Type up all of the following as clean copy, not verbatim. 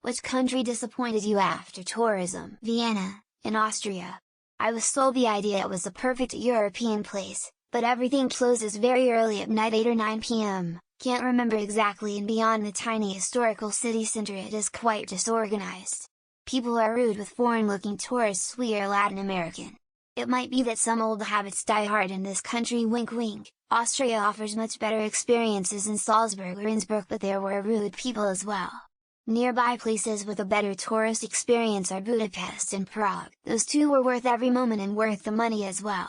Which country disappointed you after tourism? Vienna, in Austria. I was sold the idea it was a perfect European place, but everything closes very early at night 8 or 9 p.m, can't remember exactly, and beyond the tiny historical city center it is quite disorganized. People are rude with foreign-looking tourists. We are Latin American. It might be that some old habits die hard in this country, wink wink. Austria offers much better experiences in Salzburg or Innsbruck, but there were rude people as well. Nearby places with a better tourist experience are Budapest and Prague. Those two were worth every moment and worth the money as well.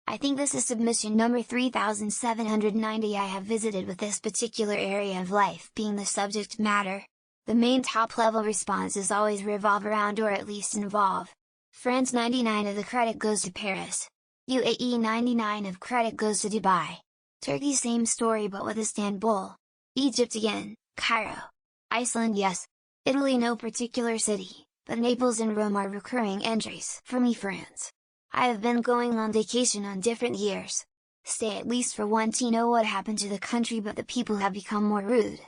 I think this is submission number 3790 I have visited, with this particular area of life being the subject matter. The main top-level responses always revolve around, or at least involve: France 99 of the credit goes to Paris. UAE 99 of credit goes to Dubai. Turkey same story but with Istanbul. Egypt again, Cairo. Iceland yes. Italy no particular city, but Naples and Rome are recurring entries. For me, France. I have been going on vacation on different years. Stay at least for one to know what happened to the country, but the people have become more rude.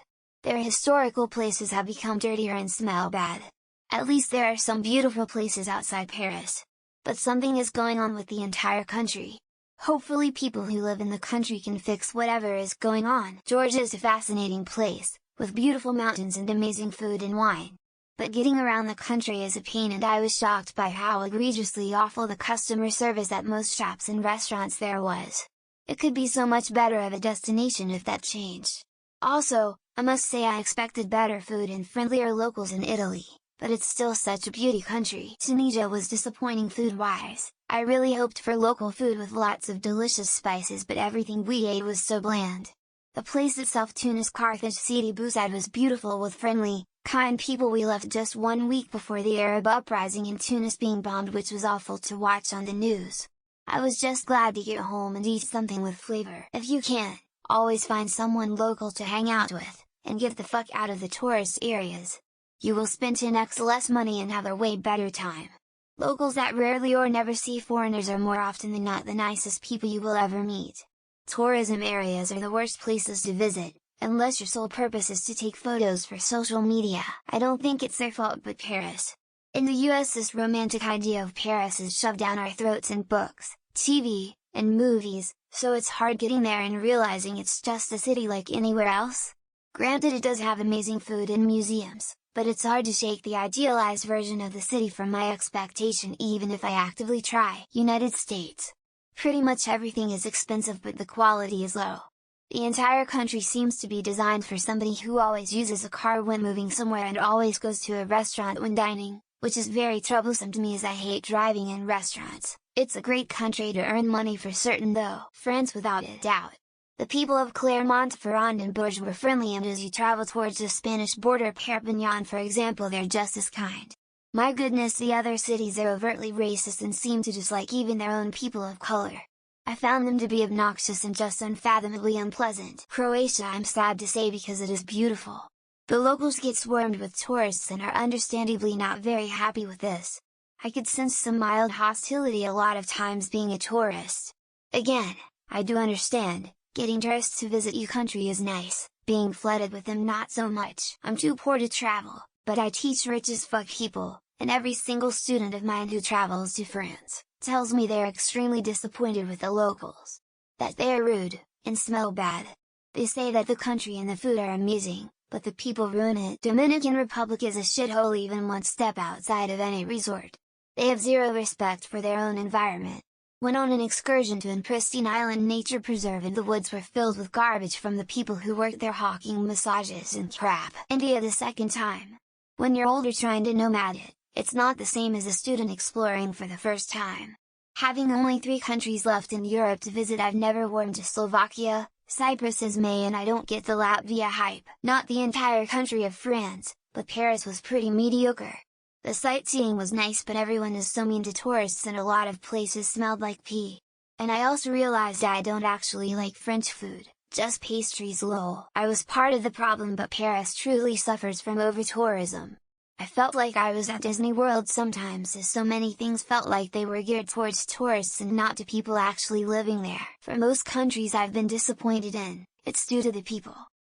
Their historical places have become dirtier and smell bad. At least there are some beautiful places outside Paris. But something is going on with the entire country. Hopefully people who live in the country can fix whatever is going on. Georgia is a fascinating place, with beautiful mountains and amazing food and wine. But getting around the country is a pain, and I was shocked by how egregiously awful the customer service at most shops and restaurants there was. It could be so much better of a destination if that changed. Also, I must say I expected better food and friendlier locals in Italy, but it's still such a beauty country. Tunisia was disappointing food-wise. I really hoped for local food with lots of delicious spices, but everything we ate was so bland. The place itself, Tunis, Carthage, Sidi Bouzid, was beautiful with friendly, kind people. We left just 1 week before the Arab uprising in Tunis being bombed, which was awful to watch on the news. I was just glad to get home and eat something with flavor. If you can, always find someone local to hang out with, and get the fuck out of the tourist areas. You will spend 10x less money and have a way better time. Locals that rarely or never see foreigners are more often than not the nicest people you will ever meet. Tourism areas are the worst places to visit, unless your sole purpose is to take photos for social media. I don't think it's their fault, but Paris. In the US, this romantic idea of Paris is shoved down our throats in books, TV, and movies, so it's hard getting there and realizing it's just a city like anywhere else. Granted, it does have amazing food and museums, but it's hard to shake the idealized version of the city from my expectation even if I actively try. United States. Pretty much everything is expensive, but the quality is low. The entire country seems to be designed for somebody who always uses a car when moving somewhere and always goes to a restaurant when dining, which is very troublesome to me as I hate driving in restaurants. It's a great country to earn money for certain though. France without a doubt. The people of Clermont-Ferrand and Bourges were friendly, and as you travel towards the Spanish border, Perpignan for example, they're just as kind. My goodness, the other cities are overtly racist and seem to dislike even their own people of color. I found them to be obnoxious and just unfathomably unpleasant. Croatia, I'm sad to say, because it is beautiful. The locals get swarmed with tourists and are understandably not very happy with this. I could sense some mild hostility a lot of times being a tourist. Again, I do understand, getting tourists to visit your country is nice, being flooded with them not so much. I'm too poor to travel, but I teach rich as fuck people, and every single student of mine who travels to France, tells me they're extremely disappointed with the locals. That they are rude, and smell bad. They say that the country and the food are amazing, but the people ruin it. Dominican Republic is a shithole even one step outside of any resort. They have zero respect for their own environment. Went on an excursion to an pristine island nature preserve, and the woods were filled with garbage from the people who worked there hawking massages and crap. India the second time. When you're older trying to nomad it, it's not the same as a student exploring for the first time. Having only 3 countries left in Europe to visit, I've never warmed to Slovakia. Cyprus is May, and I don't get the Latvia hype. Not the entire country of France, but Paris was pretty mediocre. The sightseeing was nice, but everyone is so mean to tourists and a lot of places smelled like pee. And I also realized I don't actually like French food, just pastries lol. I was part of the problem, but Paris truly suffers from over-tourism. I felt like I was at Disney World sometimes, as so many things felt like they were geared towards tourists and not to people actually living there. For most countries I've been disappointed in, it's due to the people.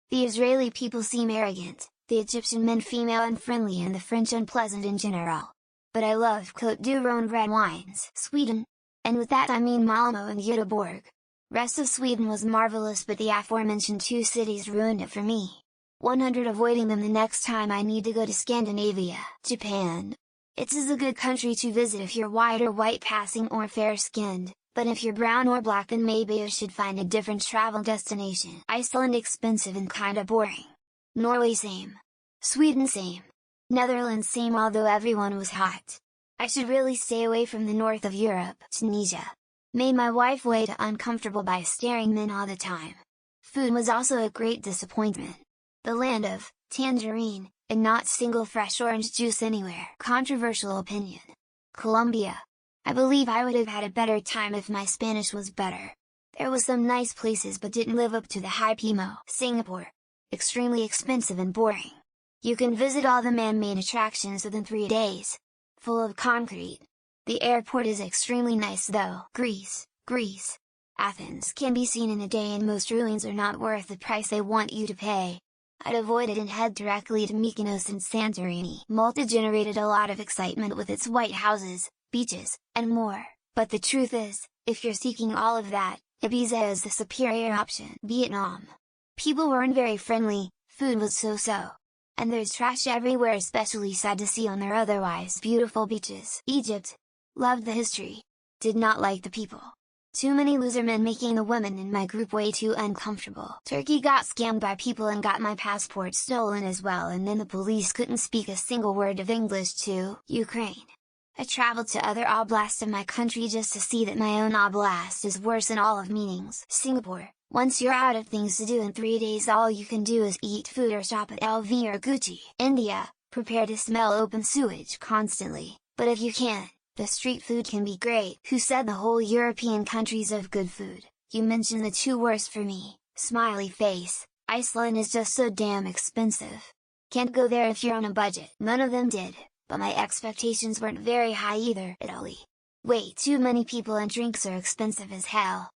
The Israeli people seem arrogant, The Egyptian men female unfriendly and the French unpleasant in general. But I love Côte du Rhône red wines, Sweden. And with that I mean Malmö and Göteborg. Rest of Sweden was marvelous, but the aforementioned two cities ruined it for me. 100 avoiding them the next time I need to go to Scandinavia, Japan. It is a good country to visit if you're white or white passing or fair-skinned, but if you're brown or black then maybe you should find a different travel destination. Iceland expensive and kinda boring. Norway same. Sweden same. Netherlands same, although everyone was hot. I should really stay away from the north of Europe, Tunisia. Made my wife way too uncomfortable by staring men all the time. Food was also a great disappointment. The land of tangerine, and not single fresh orange juice anywhere. Controversial opinion. Colombia. I believe I would have had a better time if my Spanish was better. There was some nice places but didn't live up to the hype. Singapore. Extremely expensive and boring. You can visit all the man-made attractions within 3 days. Full of concrete. The airport is extremely nice though. Greece. Athens can be seen in a day and most ruins are not worth the price they want you to pay. I'd avoid it and head directly to Mykonos and Santorini. Malta generated a lot of excitement with its white houses, beaches, and more, but the truth is, if you're seeking all of that, Ibiza is the superior option. Vietnam. People weren't very friendly, food was so-so. And there's trash everywhere, especially sad to see on their otherwise beautiful beaches. Egypt. Loved the history. Did not like the people. Too many loser men making the women in my group way too uncomfortable. Turkey got scammed by people and got my passport stolen as well, and then the police couldn't speak a single word of English too. Ukraine. I traveled to other oblasts of my country just to see that my own oblast is worse in all of meanings. Singapore. Once you're out of things to do in 3 days all you can do is eat food or shop at LV or Gucci. India. Prepare to smell open sewage constantly, but if you can't, the street food can be great. Who said the whole European countries have good food? You mentioned the two worst for me, smiley face. Iceland is just so damn expensive. Can't go there if you're on a budget. None of them did, but my expectations weren't very high either. Italy. Way too many people and drinks are expensive as hell.